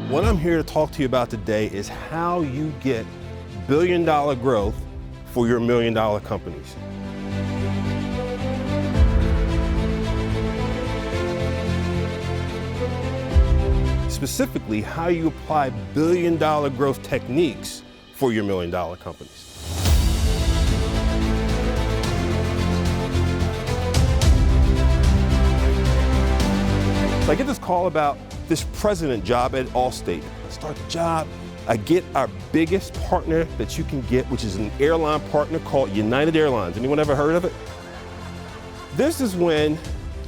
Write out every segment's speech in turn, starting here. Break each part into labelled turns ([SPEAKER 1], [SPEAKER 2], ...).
[SPEAKER 1] What I'm here to talk to you about today is how you get billion-dollar growth for your million-dollar companies. Specifically, how you apply billion-dollar growth techniques for your million-dollar companies. So I get this call about this president job at Allstate. I start the job, I get our biggest partner that you can get, which is an airline partner called United Airlines. Anyone ever heard of it? This is when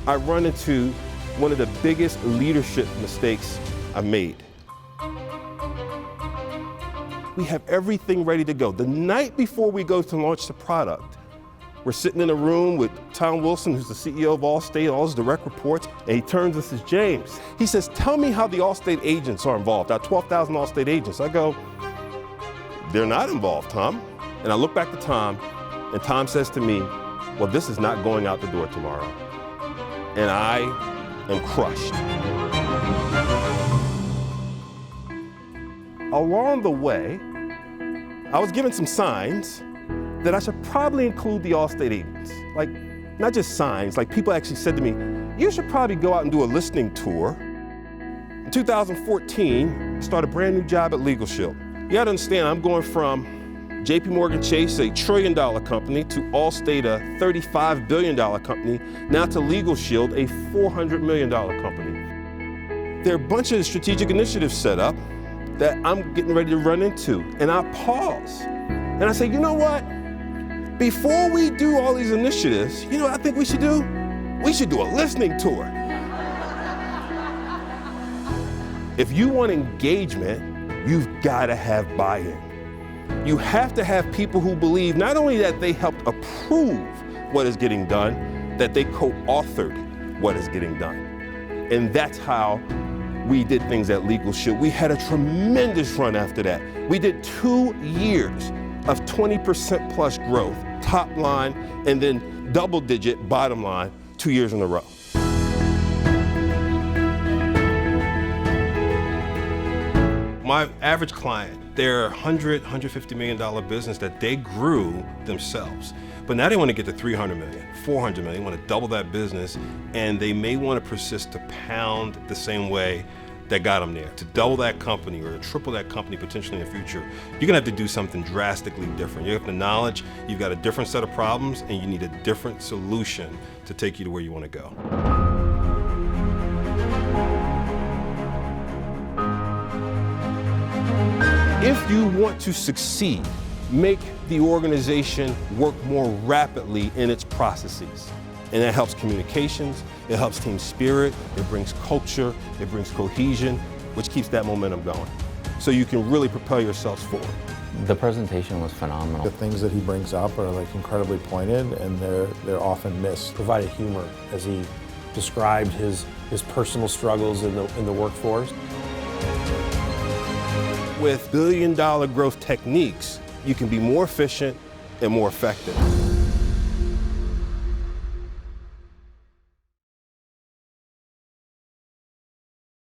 [SPEAKER 1] I run into one of the biggest leadership mistakes I've made. We have everything ready to go. The night before we go to launch the product, we're sitting in a room with Tom Wilson, who's the CEO of Allstate, all his direct reports, and he turns and says, James, he says, tell me how the Allstate agents are involved, our 12,000 Allstate agents. I go, they're not involved, Tom. And I look back to Tom, and Tom says to me, well, this is not going out the door tomorrow. And I am crushed. Along the way, I was given some signs that I should probably include the Allstate agents. Like, not just signs, like people actually said to me, you should probably go out and do a listening tour. In 2014, I started a brand new job at Legal Shield. You gotta understand, I'm going from JP Morgan Chase, a $1 trillion company, to Allstate, a $35 billion company, now to Legal Shield, a $400 million company. There are a bunch of strategic initiatives set up that I'm getting ready to run into, and I pause. And I say, you know what? Before we do all these initiatives, you know what I think we should do? We should do a listening tour. If you want engagement, you've got to have buy-in. You have to have people who believe not only that they helped approve what is getting done, that they co-authored what is getting done. And that's how we did things at Legal Shield. We had a tremendous run after that. We did 2 years of 20% plus growth, top line, and then double-digit bottom line 2 years in a row. My average client, they're a $150 million business that they grew themselves. But now they want to get to 300 million, 400 million, they want to double that business, and they may want to persist to pound the same way that got them there. To double that company or to triple that company potentially in the future, you're gonna have to do something drastically different. You have the knowledge, you've got a different set of problems, and you need a different solution to take you to where you want to go. If you want to succeed, make the organization work more rapidly in its processes. And that helps communications, it helps team spirit, it brings culture, it brings cohesion, which keeps that momentum going. So you can really propel yourselves forward.
[SPEAKER 2] The presentation was phenomenal.
[SPEAKER 3] The things that he brings up are like incredibly pointed, and they're often missed.
[SPEAKER 4] Provided humor as he described his personal struggles in the workforce.
[SPEAKER 1] With billion-dollar growth techniques, you can be more efficient and more effective.